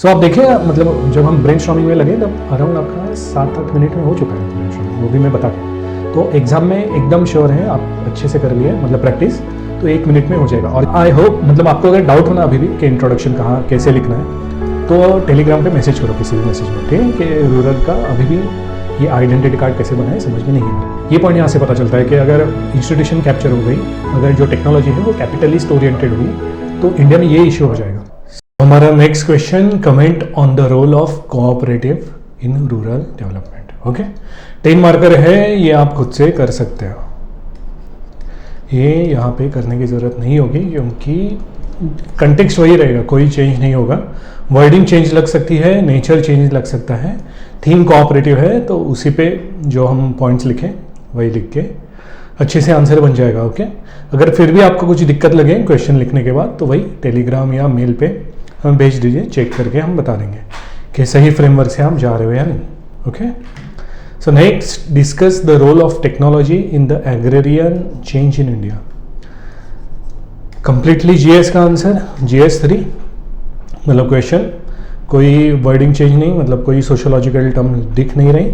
सो आप देखिए, मतलब जब हम ब्रेनस्टॉर्मिंग में लगे तब अराउंड आपका 7-8 मिनट में हो चुका है ब्रेनस्टॉर्मिंग, वो भी मैं बता दूँ। तो एग्जाम में एकदम श्योर है आप अच्छे से कर लिए मतलब प्रैक्टिस, तो 1 मिनट में हो जाएगा। और आई होप मतलब आपको अगर डाउट हो ना अभी भी कि इंट्रोडक्शन कहाँ कैसे लिखना है, तो टेलीग्राम पे मैसेज करो किसी भी मैसेज में, ठीक है, कि रूरल का अभी भी ये आइडेंटिटी कार्ड कैसे बनाए समझ में नहीं आ रहा। ये पॉइंट यहाँ से पता चलता है कि अगर इंस्टीट्यूशन कैप्चर हो गई, अगर जो टेक्नोलॉजी है वो कैपिटलिस्ट ओरिएंटेड हुई, तो इंडिया में ये इश्यू हो जाएगा। हमारा next question, comment on the role of cooperative in rural development. Okay, 10 marker है, ये आप खुद से कर सकते हो, ये यहाँ पे करने की ज़रूरत नहीं होगी क्योंकि कंटेक्स्ट वही रहेगा, कोई चेंज नहीं होगा। वर्डिंग चेंज लग सकती है, नेचर चेंज लग सकता है, थीम कोऑपरेटिव है तो उसी पे जो हम पॉइंट्स लिखें वही लिख के अच्छे से आंसर बन जाएगा। ओके, अगर फिर भी आपको कुछ दिक्कत लगे क्वेश्चन लिखने के बाद तो वही टेलीग्राम या मेल पे हमें भेज दीजिए, चेक करके हम बता देंगे कि सही फ्रेमवर्क से आप जा रहे हो या नहीं। Okay, so next, discuss the role of technology in the agrarian change in India. Completely GS का आंसर, GS 3 मतलब क्वेश्चन, कोई वर्डिंग चेंज नहीं, मतलब कोई सोशोलॉजिकल टर्म दिख नहीं रही।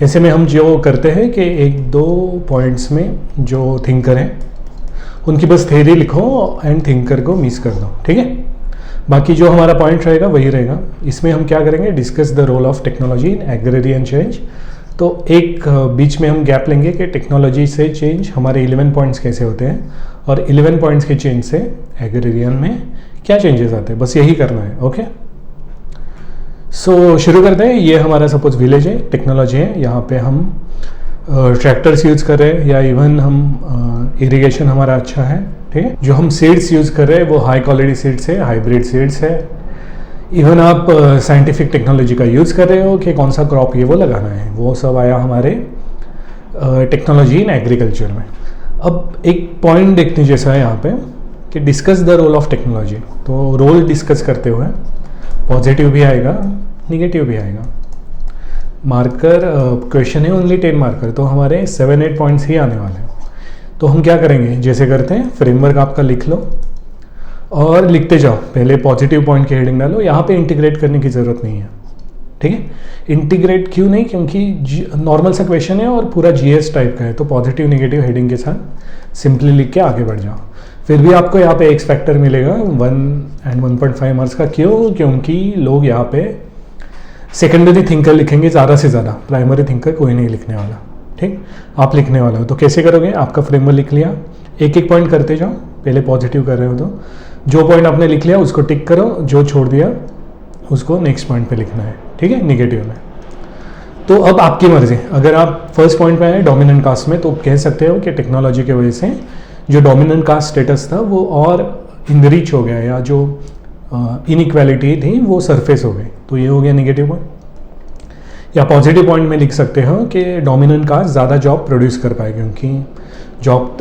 ऐसे में हम जो करते हैं कि 1-2 पॉइंट्स में जो थिंकर हैं उनकी बस थ्योरी लिखो एंड थिंकर को मिस कर दो, ठीक है। बाकी जो हमारा पॉइंट रहेगा वही रहेगा। इसमें हम क्या करेंगे, discuss the role of technology in agrarian change. तो एक बीच में हम गैप लेंगे कि टेक्नोलॉजी से चेंज हमारे 11 पॉइंट्स कैसे होते हैं और 11 पॉइंट्स के चेंज से एग्रेरियन में क्या चेंजेस आते हैं, बस यही करना है। ओके, सो शुरू करते हैं। ये हमारा सपोज विलेज है, टेक्नोलॉजी है, यहाँ पे हम ट्रैक्टर्स यूज़ कर रहे हैं या इवन हम इरिगेशन हमारा अच्छा है, ठीक है। जो हम सीड्स यूज़ कर रहे हैं वो हाई क्वालिटी सीड्स है, हाइब्रिड सीड्स है। इवन आप साइंटिफिक टेक्नोलॉजी का यूज़ कर रहे हो कि कौन सा क्रॉप ये वो लगाना है, वो सब आया हमारे टेक्नोलॉजी इन एग्रीकल्चर में। अब एक पॉइंट देखते हैं जैसा है यहाँ पे कि discuss the role of technology. तो रोल डिस्कस करते हुए पॉजिटिव भी आएगा, निगेटिव भी आएगा। मार्कर क्वेश्चन है ओनली 10 मार्कर, तो हमारे 7-8 पॉइंट्स ही आने वाले हैं। तो हम क्या करेंगे, जैसे करते हैं, फ्रेमवर्क आपका लिख लो और लिखते जाओ। पहले पॉजिटिव पॉइंट की हेडिंग डालो, यहाँ पे इंटीग्रेट करने की ज़रूरत नहीं है, ठीक है। इंटीग्रेट क्यों नहीं, क्योंकि नॉर्मल सा क्वेश्चन है और पूरा GS टाइप का है, तो पॉजिटिव निगेटिव हेडिंग के साथ सिंपली लिख के आगे बढ़ जाओ। फिर भी आपको यहाँ पे एक्स फैक्टर मिलेगा 1 and 1.5 मार्क्स का। क्यों, क्योंकि लोग यहाँ पे सेकेंडरी थिंकर लिखेंगे ज़्यादा से ज़्यादा, प्राइमरी थिंकर कोई नहीं लिखने वाला, ठीक। आप लिखने वाले हो तो कैसे करोगे, आपका फ्रेमवर्क लिख लिया, एक एक पॉइंट करते जाओ। पहले पॉजिटिव कर रहे हो तो जो पॉइंट आपने लिख लिया उसको टिक करो, जो छोड़ दिया उसको नेक्स्ट पॉइंट पे लिखना है, ठीक है, निगेटिव में। तो अब आपकी मर्जी, अगर आप फर्स्ट पॉइंट पे आए डोमिनेंट कास्ट में, तो कह सकते हो कि टेक्नोलॉजी की वजह से जो डोमिनेंट कास्ट स्टेटस था वो और इनरीच हो गया, या जो इनइक्वालिटी थी वो सरफेस हो गई, तो ये हो गया निगेटिव पॉइंट। या पॉजिटिव पॉइंट में लिख सकते हो कि डोमिनेंट कास्ट ज़्यादा जॉब प्रोड्यूस कर पाए, क्योंकि जॉब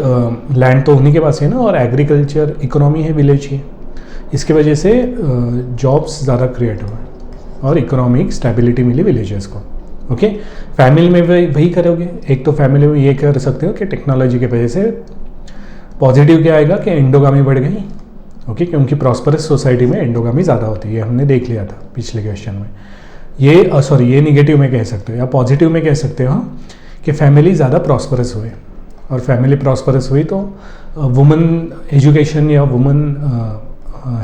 लैंड तो उन्हीं के पास है ना, और एग्रीकल्चर इकोनॉमी है विलेज की, इसके वजह से जॉब्स ज़्यादा क्रिएट हुए और इकोनॉमिक स्टेबिलिटी मिली विलेजेस को। ओके, फैमिली में वही करोगे। एक तो फैमिली में ये कर सकते हो कि टेक्नोलॉजी की वजह से पॉजिटिव क्या आएगा कि एंडोगामी बढ़ गई, ओके, क्योंकि प्रॉस्परस सोसाइटी में एंडोगामी ज़्यादा होती है, हमने देख लिया था पिछले क्वेश्चन में। ये निगेटिव में कह सकते हो, या पॉजिटिव में कह सकते हो कि फैमिली ज़्यादा प्रॉस्परस हुए, और फैमिली प्रॉस्परस हुई तो वुमेन एजुकेशन या वुमेन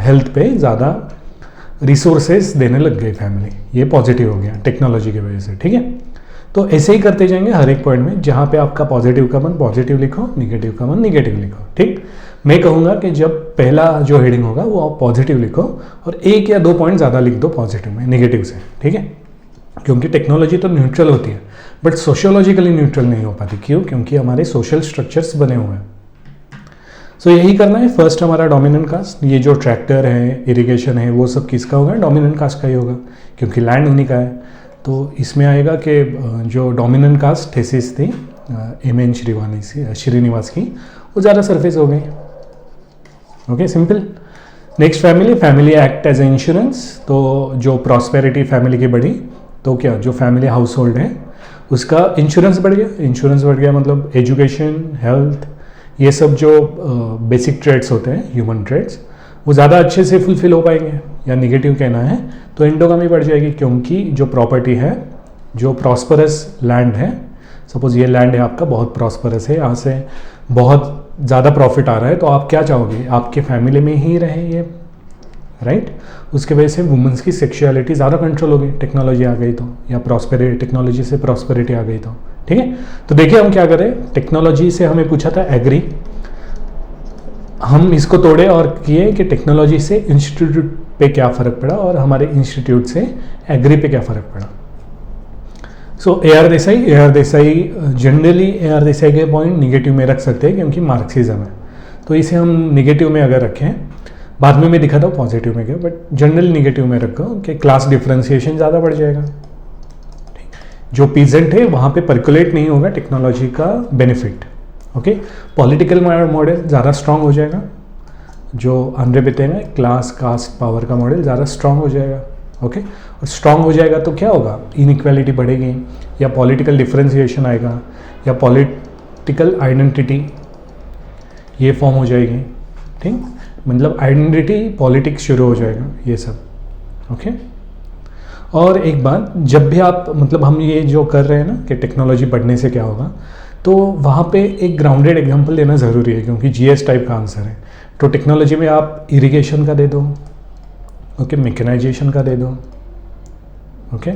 हेल्थ पे ज़्यादा रिसोर्सेज देने लग गई फैमिली, ये पॉजिटिव हो गया टेक्नोलॉजी की वजह से, ठीक है। तो ऐसे ही करते जाएंगे हर एक पॉइंट में, जहाँ पे आपका पॉजिटिव का मन पॉजिटिव लिखो, निगेटिव का मन निगेटिव लिखो, ठीक। मैं कहूँगा कि जब पहला जो हेडिंग होगा वो आप पॉजिटिव लिखो और 1 या 2 पॉइंट ज़्यादा लिख दो पॉजिटिव में निगेटिव से, ठीक है। क्योंकि टेक्नोलॉजी तो न्यूट्रल होती है बट सोशियोलॉजिकली न्यूट्रल नहीं हो पाती। क्यों, क्योंकि हमारे सोशल स्ट्रक्चर्स बने हुए हैं। सो यही करना है। फर्स्ट हमारा डोमिनेंट कास्ट, ये जो ट्रैक्टर है, इरिगेशन है, वो सब किसका होगा, डोमिनेंट कास्ट का ही होगा, क्योंकि लैंड उन्हीं का है। तो इसमें आएगा कि जो डोमिनेंट कास्ट थेसिस थी MN श्रीनिवास की, वो ज़्यादा सरफेस हो गई। Okay, simple. Next family act as a insurance. तो जो प्रॉस्पेरिटी फैमिली की बढ़ी तो क्या, जो फैमिली हाउस होल्ड है उसका इंश्योरेंस बढ़ गया। इंश्योरेंस बढ़ गया मतलब एजुकेशन, हेल्थ, ये सब जो बेसिक ट्रेड्स होते हैं, ह्यूमन ट्रेड्स, वो ज़्यादा अच्छे से फुलफिल हो पाएंगे। या निगेटिव कहना है तो एंडोगामी बढ़ जाएगी, क्योंकि जो प्रॉपर्टी है, जो प्रॉस्परस लैंड है, सपोज ये लैंड है आपका, बहुत प्रॉस्परस है, यहाँ से बहुत ज़्यादा प्रॉफिट आ रहा है, तो आप क्या चाहोगे, आपके फैमिली में ही रहे ये, राइट। उसके वजह से वुमेंस की सेक्सुअलिटी ज़्यादा कंट्रोल होगी, टेक्नोलॉजी आ गई तो, या प्रॉस्पेरिटी, टेक्नोलॉजी से प्रॉस्पेरिटी आ गई तो, ठीक है। तो देखिए हम क्या करें, टेक्नोलॉजी से हमें पूछा था एग्री, हम इसको तोड़े और किए कि टेक्नोलॉजी से इंस्टीट्यूट पे क्या फ़र्क पड़ा और हमारे इंस्टीट्यूट से एग्री पे क्या फ़र्क पड़ा। So A R Desai generally AR Desai के पॉइंट निगेटिव में रख सकते हैं क्योंकि मार्क्सिज्म है, तो इसे हम निगेटिव में अगर रखें, बाद में मैं दिखाता हूँ पॉजिटिव में क्या, बट जनरली निगेटिव में रखो कि क्लास डिफ्रेंसिएशन ज़्यादा बढ़ जाएगा, जो पीजेंट है वहाँ पे पर्कुलेट नहीं होगा टेक्नोलॉजी का बेनिफिट, ओके। पॉलिटिकल मॉडल ज़्यादा स्ट्रांग हो जाएगा, जो आंध्रे बेते में क्लास कास्ट पावर का मॉडल ज़्यादा स्ट्रांग हो जाएगा, ओके। और स्ट्रांग हो जाएगा तो क्या होगा, इनइक्वालिटी बढ़ेगी, या पॉलिटिकल डिफ्रेंसिएशन आएगा, या पॉलिटिकल आइडेंटिटी ये फॉर्म हो जाएगी, ठीक, मतलब आइडेंटिटी पॉलिटिक्स शुरू हो जाएगा, ये सब, ओके। और एक बात, जब भी आप, मतलब हम ये जो कर रहे हैं ना कि टेक्नोलॉजी बढ़ने से क्या होगा, तो वहाँ पे एक ग्राउंडेड एग्जांपल देना ज़रूरी है, क्योंकि GS टाइप का आंसर है। तो टेक्नोलॉजी में आप इरिगेशन का दे दो, ओके, मैकेनाइजेशन का दे दो, ओके,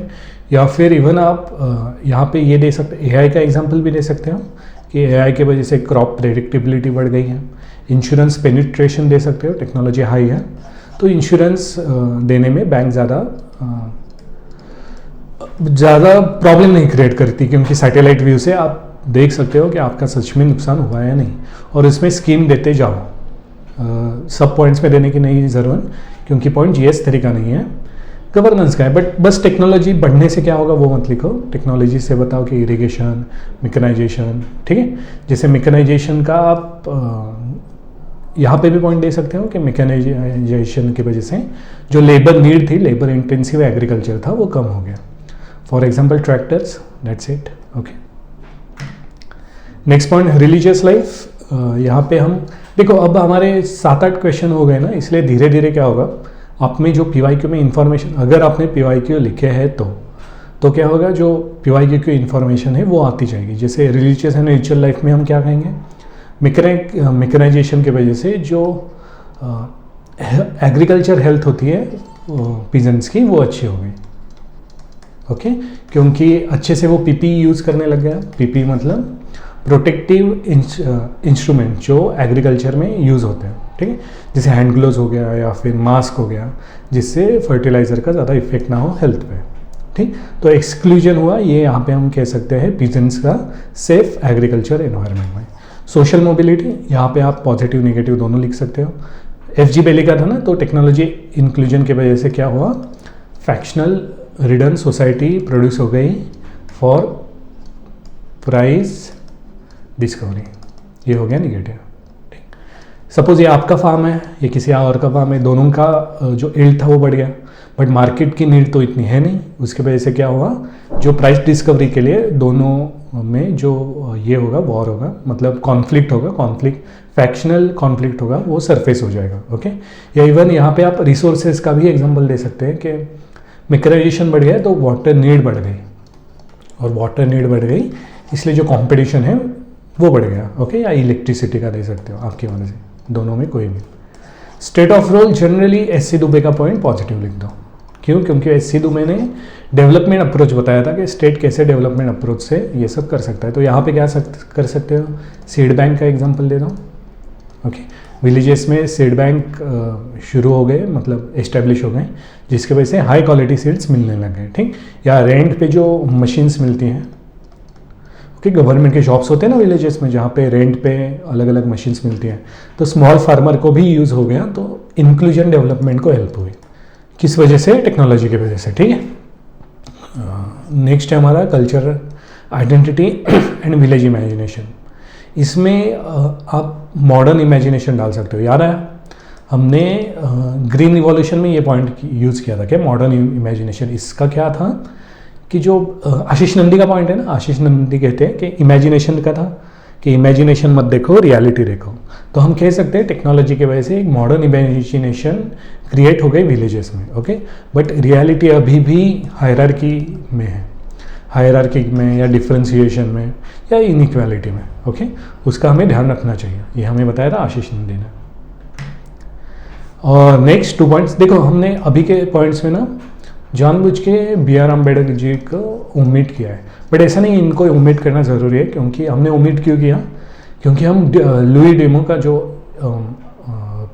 या फिर इवन आप यहाँ पे ये दे सकते, AI का एग्जांपल भी दे सकते हो कि AI के वजह से क्रॉप प्रेडिक्टेबिलिटी बढ़ गई है। इंश्योरेंस पेनिट्रेशन दे सकते हो, टेक्नोलॉजी हाई है तो इंश्योरेंस देने में बैंक ज़्यादा प्रॉब्लम नहीं क्रिएट करती, क्योंकि सैटेलाइट व्यू से आप देख सकते हो कि आपका सच में नुकसान हुआ है या नहीं, और इसमें स्कीम देते जाओ। सब पॉइंट्स में देने की नहीं ज़रूरत, क्योंकि पॉइंट GS तरीका नहीं है, गवर्नेंस का है। बट बस टेक्नोलॉजी बढ़ने से क्या होगा वो मत लिखो, टेक्नोलॉजी से बताओ कि इरिगेशन, मैकेनाइजेशन, ठीक है। जैसे मैकेनाइजेशन का आप यहाँ पे भी पॉइंट दे सकते हो कि मैकेनाइजेशन की वजह से जो लेबर नीड थी, लेबर इंटेंसिव एग्रीकल्चर था, वो कम हो गया। For example tractors, that's it, okay. Next point, religious life. यहाँ पे हम देखो, अब हमारे 7-8 क्वेश्चन हो गए ना, इसलिए धीरे धीरे क्या होगा, आप में जो PYQ में इंफॉर्मेशन, अगर आपने PYQ लिखे है तो क्या होगा, जो PYQ की इंफॉर्मेशन है वो आती जाएगी। जैसे रिलीजियस एंड रिचुअल लाइफ में हम क्या कहेंगे, मैकेनाइजेशन की वजह से जो एग्रीकल्चर हेल्थ होती है पीजेंट्स की, वो अच्छी हो गई, ओके, क्योंकि अच्छे से वो PPE यूज़ करने लग गया। PPE मतलब प्रोटेक्टिव इंस्ट्रूमेंट जो एग्रीकल्चर में यूज़ होते हैं, ठीक है, जैसे हैंड ग्लोव्स हो गया या फिर मास्क हो गया, जिससे फर्टिलाइज़र का ज़्यादा इफेक्ट ना हो हेल्थ पे, ठीक। तो एक्सक्लूजन हुआ, ये यहाँ पे हम कह सकते हैं पीजेंट्स का सेफ एग्रीकल्चर एनवायरनमेंट में। सोशल मोबिलिटी, यहाँ पे आप पॉजिटिव नेगेटिव दोनों लिख सकते हो। FG बेली का था ना, तो टेक्नोलॉजी इंक्लूजन की वजह से क्या हुआ, फैक्शनल रिडन सोसाइटी प्रोड्यूस हो गई फॉर प्राइस डिस्कवरी, ये हो गया निगेटिव, ठीक। सपोज ये आपका फार्म है, ये किसी और का फार्म है, दोनों का जो यील्ड था वो बढ़ गया, बट मार्केट की नीड तो इतनी है नहीं, उसकी वजह से क्या हुआ, जो प्राइस डिस्कवरी के लिए दोनों में जो ये होगा, वॉर होगा, मतलब कॉन्फ्लिक्ट होगा, फैक्शनल कॉन्फ्लिक्ट होगा, वो सरफेस हो जाएगा, ओके। या इवन यहाँ पे आप रिसोर्सेज का भी एग्जांपल दे सकते हैं कि मैकेनाइजेशन बढ़ गया तो वाटर नीड बढ़ गई, और वाटर नीड बढ़ गई इसलिए जो कंपटीशन है वो बढ़ गया, ओके। या इलेक्ट्रिसिटी का दे सकते हो आपकी वजह से, दोनों में कोई भी। State of role, generally SC Dube का पॉइंट पॉजिटिव लिख दो, क्यों, क्योंकि SC दुबे ने डेवलपमेंट अप्रोच बताया था कि स्टेट कैसे डेवलपमेंट अप्रोच से ये सब कर सकता है। तो यहाँ पे क्या कर सकते हो, सीड बैंक का एग्जांपल दे दो, ओके। विलेजेस में सीड बैंक शुरू हो गए, मतलब एस्टेब्लिश हो गए, जिसकी वजह से हाई क्वालिटी सीड्स मिलने लग गए, ठीक। या रेंट पे जो मशीन्स मिलती हैं, ओके, गवर्नमेंट के शॉप्स होते हैं ना विलेजेस में, जहाँ पे रेंट पे अलग अलग मशीन्स मिलती हैं, तो स्मॉल फार्मर को भी यूज़ हो गया, तो इंक्लूजन डेवलपमेंट को हेल्प हुई, किस वजह से, टेक्नोलॉजी की वजह से, ठीक है। नेक्स्ट है हमारा culture identity and village imagination. इसमें आप मॉडर्न इमेजिनेशन डाल सकते हो। याद है हमने ग्रीन रिवॉल्यूशन में ये पॉइंट यूज़ किया था कि मॉडर्न इमेजिनेशन, इसका क्या था कि जो आशीष नंदी का पॉइंट है ना, आशीष नंदी कहते हैं कि इमेजिनेशन का था कि इमेजिनेशन मत देखो, रियलिटी देखो। तो हम कह सकते हैं टेक्नोलॉजी की वजह से एक मॉडर्न इमेजिनेशन क्रिएट हो गई विलेजेस में, ओके। बट रियलिटी अभी भी हायरार्की में है, हायरार्की में या डिफ्रेंसिएशन में या इनइक्वालिटी में, ओके। उसका हमें ध्यान रखना चाहिए, ये हमें बताया था आशीष नंदी ने। और नेक्स्ट 2 पॉइंट्स देखो, हमने अभी के पॉइंट्स में ना जानबूझ के BR अम्बेडकर जी को ओमिट किया है, बट ऐसा नहीं, इनको ओमिट करना ज़रूरी है। क्योंकि हमने ओमिट क्यों किया? क्योंकि हम लुई डेमो का जो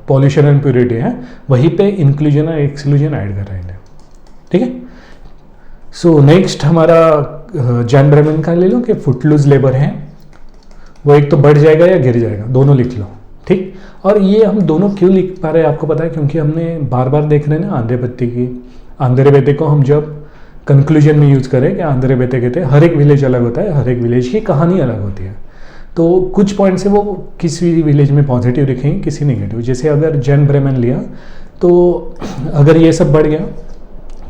पॉल्यूशन एंड प्योरिटी है वहीं पे इंक्लूजन और एक्सक्लूजन ऐड कर रहे हैं, ठीक है। सो नेक्स्ट हमारा जॉन ब्रेमन का ले लो कि फुटलूज लेबर है, वो एक तो बढ़ जाएगा या गिर जाएगा, दोनों लिख लो, ठीक। और ये हम दोनों क्यों लिख पा रहे हैं आपको पता है? क्योंकि हमने बार बार देख रहे हैं ना आंध्र बेते की, आंध्र बेते को हम जब कंक्लूजन में यूज़ करें कि आंध्र बेते कहते हैं, हर एक विलेज अलग होता है, हर एक विलेज की कहानी अलग होती है। तो कुछ पॉइंट से वो किसी विलेज में पॉजिटिव लिखेंगे, किसी नेगेटिव। जैसे अगर जॉन ब्रेमन लिया तो अगर ये सब बढ़ गया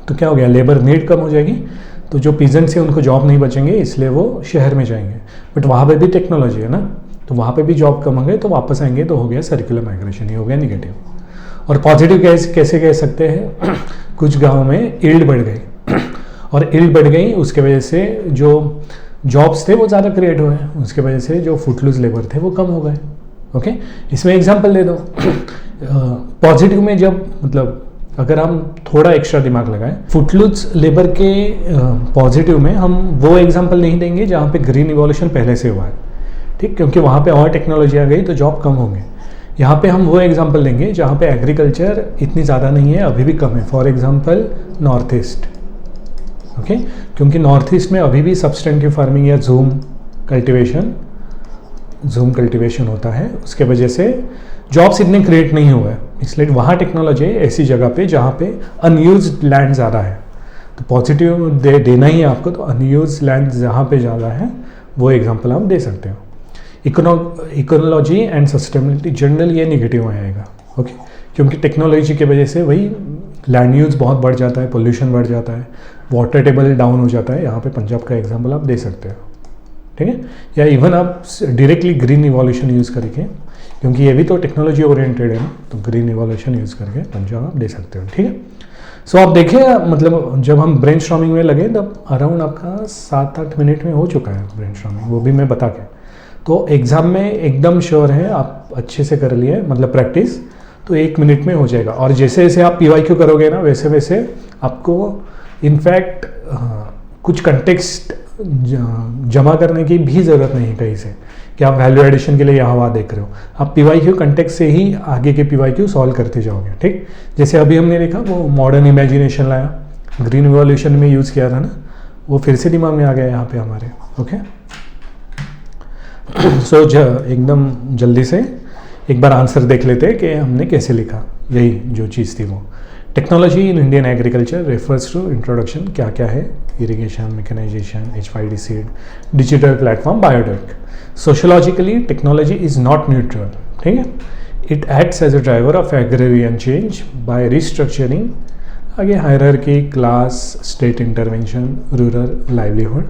तो क्या हो गया, लेबर नीड कम हो जाएगी, तो जो पीजेंट्स हैं उनको जॉब नहीं बचेंगे, इसलिए वो शहर में जाएंगे। बट वहाँ पे भी टेक्नोलॉजी है ना, तो वहाँ पे भी जॉब कम होंगे, तो वापस आएंगे, तो हो गया सर्कुलर माइग्रेशन, ये हो गया निगेटिव। और पॉजिटिव कैसे कह सकते हैं? कुछ गाँव में यील्ड बढ़ गई और यील्ड बढ़ गई, उसके वजह से जो जॉब्स थे वो ज़्यादा क्रिएट हुए, उसके वजह से जो फुटलूज लेबर थे वो कम हो गए, ओके। इसमें एग्जांपल दे दो। पॉजिटिव में जब मतलब अगर हम थोड़ा एक्स्ट्रा दिमाग लगाएं, फुटलूज लेबर के पॉजिटिव में हम वो एग्जांपल नहीं देंगे जहाँ पे ग्रीन इवोल्यूशन पहले से हुआ है, ठीक, क्योंकि वहाँ पे और टेक्नोलॉजी आ गई तो जॉब कम होंगे। यहाँ पे हम वो एग्जांपल देंगे जहाँ पे एग्रीकल्चर इतनी ज़्यादा नहीं है, अभी भी कम है। For example north east, okay, क्योंकि नॉर्थ ईस्ट में अभी भी सब्सटेंटिव फार्मिंग या जूम कल्टीवेशन होता है, उसके वजह से जॉब्स इतने क्रिएट नहीं हुए, इसलिए वहाँ टेक्नोलॉजी है ऐसी जगह पे जहाँ पे अनयूज्ड लैंड ज़्यादा है। तो पॉजिटिव देना ही है आपको, तो अनयूज्ड लैंड जहाँ पे ज़्यादा है वो एग्जांपल आप दे सकते हो। इकोनोलॉजी एंड सस्टेनेबिलिटी जनरल ये निगेटिव आएगा, ओके, क्योंकि टेक्नोलॉजी की वजह से वही लैंड यूज़ बहुत बढ़ जाता है, पोल्यूशन बढ़ जाता है, वाटर टेबल डाउन हो जाता है। यहाँ पे पंजाब का एग्जांपल आप दे सकते हो, ठीक है। या इवन आप डायरेक्टली ग्रीन इवोल्यूशन यूज़ करके, क्योंकि ये भी तो टेक्नोलॉजी ओरिएंटेड है ना, तो ग्रीन इवोल्यूशन यूज़ करके पंजाब आप दे सकते हो, ठीक है। सो आप देखिए, मतलब जब हम ब्रेनस्टॉर्मिंग में लगे तब अराउंड आपका 7-8 मिनट में हो चुका है ब्रेनस्टॉर्मिंग, वो भी मैं बता के। तो एग्ज़ाम में एकदम श्योर है आप अच्छे से कर लिए, मतलब प्रैक्टिस, तो 1 मिनट में हो जाएगा। और जैसे जैसे आप PYQ करोगे ना, वैसे वैसे आपको इनफैक्ट कुछ कंटेक्स्ट जमा करने की भी ज़रूरत नहीं कहीं से कि आप वैल्यू एडिशन के लिए यहाँ वहाँ देख रहे हो। आप PYQ कंटेक्स्ट से ही आगे के PYQ सॉल्व करते जाओगे, ठीक। जैसे अभी हमने देखा वो मॉडर्न इमेजिनेशन लाया, ग्रीन इवोल्यूशन में यूज़ किया था ना, वो फिर से दिमाग में आ गया यहाँ पे हमारे, ओके। सो एकदम जल्दी से एक बार आंसर देख लेते हैं कि हमने कैसे लिखा। यही जो चीज़ थी वो, technology in Indian agriculture refers to introduction, क्या क्या है, irrigation, mechanisation, H5D seed, digital platform, biotech. Sociologically technology is not neutral, ठीक है, it acts as a driver of agrarian change by restructuring, आगे hierarchy, class, state intervention, rural livelihood.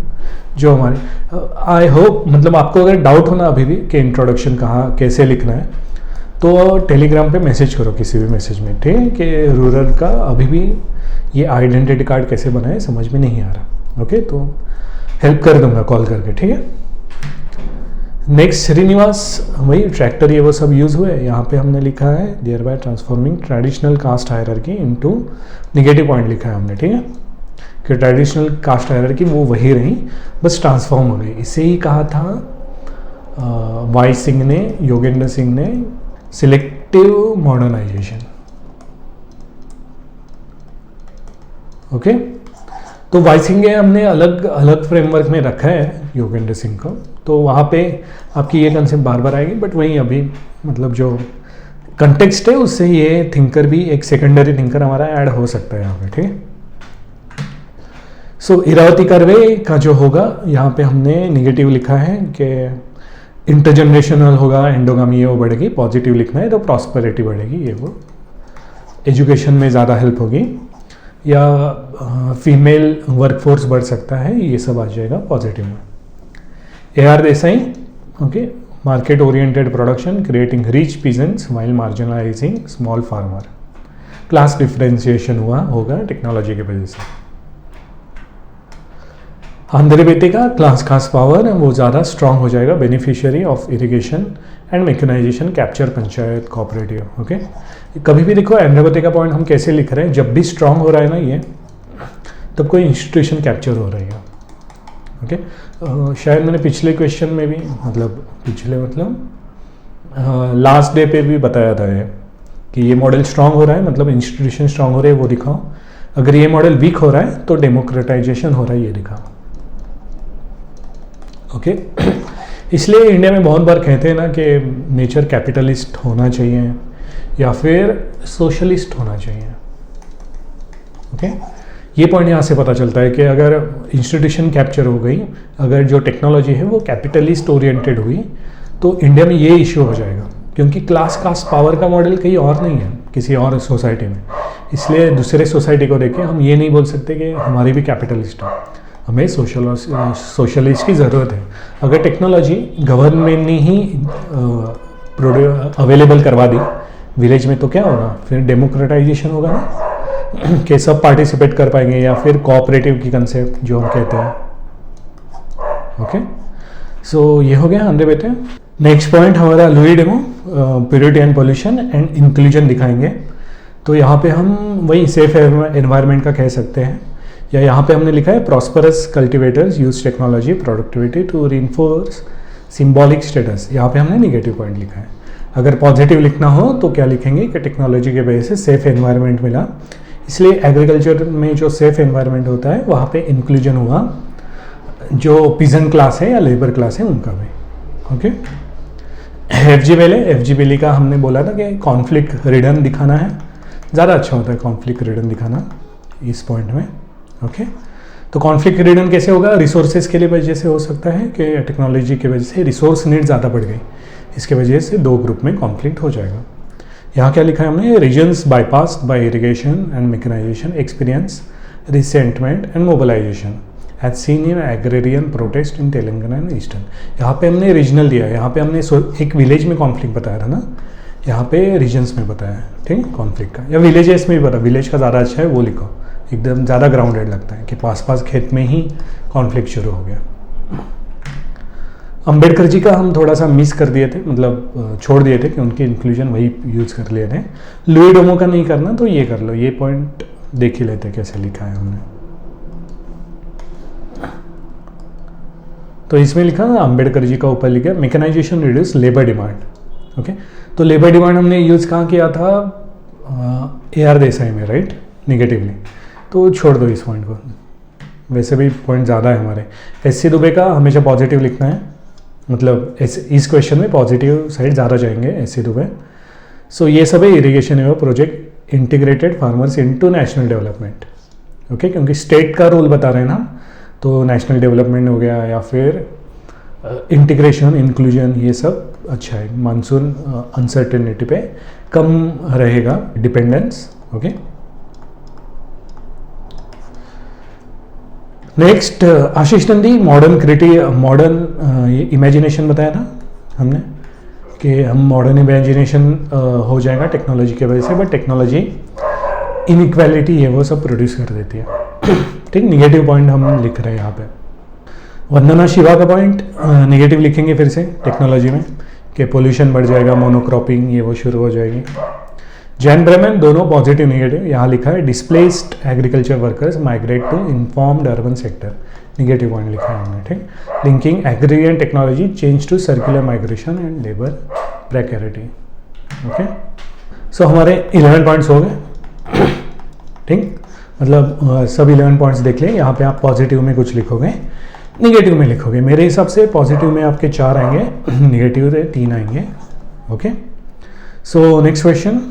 जो हमारे I hope, मतलब आपको अगर डाउट हो ना अभी भी कि इंट्रोडक्शन कहाँ कैसे लिखना है, तो टेलीग्राम पे मैसेज करो किसी भी मैसेज में, ठीक है, कि रूरल का अभी भी ये आइडेंटिटी कार्ड कैसे बनाए समझ में नहीं आ रहा, ओके, तो हेल्प कर दूंगा कॉल करके, ठीक है। नेक्स्ट श्रीनिवास, वही ट्रैक्टर ये वो सब यूज़ हुए, यहाँ पे हमने लिखा है thereby transforming traditional caste hierarchy into, negative point लिखा है हमने, ठीक है, कि ट्रेडिशनल कास्ट हायरार्की वो वही रही, बस ट्रांसफॉर्म हो गई। इसे ही कहा था वाई सिंह ने, योगेंद्र सिंह ने, सिलेक्टिव मॉडर्नाइजेशन, ओके। तो वाई सिंह हमने अलग अलग फ्रेमवर्क में रखा है योगेंद्र सिंह को, तो वहाँ पे आपकी ये कंसेप्ट बार बार आएगी, बट वहीं अभी मतलब जो कंटेक्स्ट है उससे ये थिंकर भी एक सेकेंडरी थिंकर हमारा ऐड हो सकता है यहाँ पे, ठीक है। सो इरावती कर्वे का जो होगा, यहाँ पे हमने निगेटिव लिखा है कि इंटरजनरेशनल होगा, एंडोगामी ये वो बढ़ेगी, पॉजिटिव लिखना है तो प्रॉस्पेरिटी बढ़ेगी, ये वो एजुकेशन में ज़्यादा हेल्प होगी, या फीमेल वर्कफोर्स बढ़ सकता है, ये सब आ जाएगा पॉजिटिव में। AR Desai, okay, market oriented production creating rich peasants while marginalising small farmer. Class differentiation हुआ होगा टेक्नोलॉजी की वजह से। आंध्र बेटे का क्लास खास पावर वो ज़्यादा स्ट्रांग हो जाएगा, beneficiary of irrigation and mechanisation capture panchayat cooperative. Okay, कभी भी देखो आंध्र बेटे का पॉइंट हम कैसे लिख रहे हैं, जब भी स्ट्रांग हो रहा है ना ये, तब कोई इंस्टीट्यूशन कैप्चर हो रही है। ओके, शायद मैंने पिछले क्वेश्चन में भी लास्ट डे पे भी बताया था ये कि ये मॉडल स्ट्रांग हो रहा है मतलब इंस्टीट्यूशन स्ट्रांग हो रहे हैं, वो दिखाओ। अगर ये मॉडल वीक हो रहा है तो डेमोक्रेटाइजेशन हो रहा है, ये दिखाओ। ओके, इसलिए इंडिया में बहुत बार कहते हैं ना कि नेचर कैपिटलिस्ट होना चाहिए या फिर सोशलिस्ट होना चाहिए। ओके, ये पॉइंट यहाँ से पता चलता है कि अगर इंस्टीट्यूशन कैप्चर हो गई, अगर जो टेक्नोलॉजी है वो कैपिटलिस्ट ओरिएंटेड हुई, तो इंडिया में ये इश्यू हो जाएगा, क्योंकि क्लास कास्ट पावर का मॉडल कहीं और नहीं है किसी और सोसाइटी में। इसलिए दूसरे सोसाइटी को देख के हम ये नहीं बोल सकते कि हमारी भी कैपिटलिस्ट है, हमें सोशलिस्ट की ज़रूरत है। अगर टेक्नोलॉजी गवर्नमेंट ने ही अवेलेबल करवा दी विलेज में, तो क्या होगा फिर? डेमोक्रेटाइजेशन होगा ना, कि सब पार्टिसिपेट कर पाएंगे, या फिर कोऑपरेटिव की कंसेप्ट जो हम कहते हैं। ओके, सो ये हो गया आंध्र बेटे। नेक्स्ट पॉइंट हमारा Louis demo purity and pollution and inclusion दिखाएंगे। तो यहाँ पे हम वही सेफ एनवायरनमेंट का कह सकते हैं, या यहाँ पे हमने लिखा है prosperous cultivators use technology productivity to reinforce symbolic status. यहाँ पे हमने निगेटिव पॉइंट लिखा है। अगर पॉजिटिव लिखना हो तो क्या लिखेंगे कि टेक्नोलॉजी के वजह से सेफ एनवायरनमेंट मिला, इसलिए एग्रीकल्चर में जो सेफ एनवायरनमेंट होता है वहाँ पे इंक्लूजन हुआ, जो पीजेंट क्लास है या लेबर क्लास है उनका भी। ओके, एफजी का हमने बोला था कि कॉन्फ्लिक्ट रिडन दिखाना है, ज़्यादा अच्छा होता है कॉन्फ्लिक्ट रिडन दिखाना इस पॉइंट में। ओके, तो कॉन्फ्लिक्ट रिडन कैसे होगा? रिसोर्सेज के लिए वजह से हो सकता है कि टेक्नोलॉजी की वजह से रिसोर्स नीड ज़्यादा बढ़ गई, इसके वजह से दो ग्रुप में कॉन्फ्लिक्ट हो जाएगा। यहाँ क्या लिखा है हमने? Regions bypassed by irrigation and mechanisation experience resentment and mobilisation as seen in agrarian protest in Telangana and eastern. यहाँ पे हमने रीजनल दिया है, यहाँ पे हमने एक विलेज में कॉन्फ्लिक्ट बताया था ना, यहाँ पे रीजन्स में बताया है, ठीक है, कॉन्फ्लिक्ट का। या विलेजेस में भी पता, विलेज का ज़्यादा अच्छा है वो लिखो, एकदम ज़्यादा ग्राउंडेड लगता है कि पास पास खेत में ही कॉन्फ्लिक्ट शुरू हो गया। अंबेडकर जी का हम थोड़ा सा मिस कर दिए थे, मतलब छोड़ दिए थे कि उनकी इंक्लूजन वही यूज़ कर लिए थे। लुई डेमो का नहीं करना तो ये कर लो, ये पॉइंट देख ही लेते कैसे लिखा है हमने। तो इसमें लिखा अंबेडकर जी का ऊपर लिखा mechanisation reduce labour demand. Okay, तो लेबर डिमांड हमने यूज़ कहाँ किया था? AR देसाई में, राइट, निगेटिवली। तो छोड़ दो इस पॉइंट को, वैसे भी पॉइंट ज़्यादा है हमारे। SC दुबे का हमेशा पॉजिटिव लिखना है, मतलब इस क्वेश्चन में पॉजिटिव साइड ज़्यादा जाएंगे SC दुबे। सो ये सब है इरिगेशन एवं project integrated farmers into national development. Okay, क्योंकि स्टेट का रोल बता रहे हैं ना, तो नेशनल डेवलपमेंट हो गया या फिर इंटीग्रेशन इंक्लूजन, ये सब अच्छा है। मानसून अनसर्टेनिटी पे कम रहेगा डिपेंडेंस। ओके, नेक्स्ट आशीष नंदी मॉडर्न इमेजिनेशन बताया था हमने कि हम मॉडर्न इमेजिनेशन हो जाएगा टेक्नोलॉजी की वजह से, बट टेक्नोलॉजी इनइक्वालिटी है वो सब प्रोड्यूस कर देती है। ठीक, निगेटिव पॉइंट हम लिख रहे हैं यहाँ पे। वंदना शिवा का पॉइंट निगेटिव लिखेंगे फिर से टेक्नोलॉजी में कि पोल्यूशन बढ़ जाएगा, मोनोक्रॉपिंग ये वो शुरू हो जाएगी। जैन ब्रेमन दोनों पॉजिटिव निगेटिव, यहाँ लिखा है displaced agriculture workers migrate to informed urban sector, negative point लिखा है हमने। ठीक, linking agri and technology change to circular migration and labour precarity. Okay, so हमारे 11 पॉइंट्स हो गए। ठीक, मतलब सब 11 पॉइंट्स देख लें। यहाँ पे आप पॉजिटिव में कुछ लिखोगे, निगेटिव में लिखोगे। मेरे हिसाब से पॉजिटिव में आपके 4 आएंगे, निगेटिव में 3 आएंगे। Okay, so next question,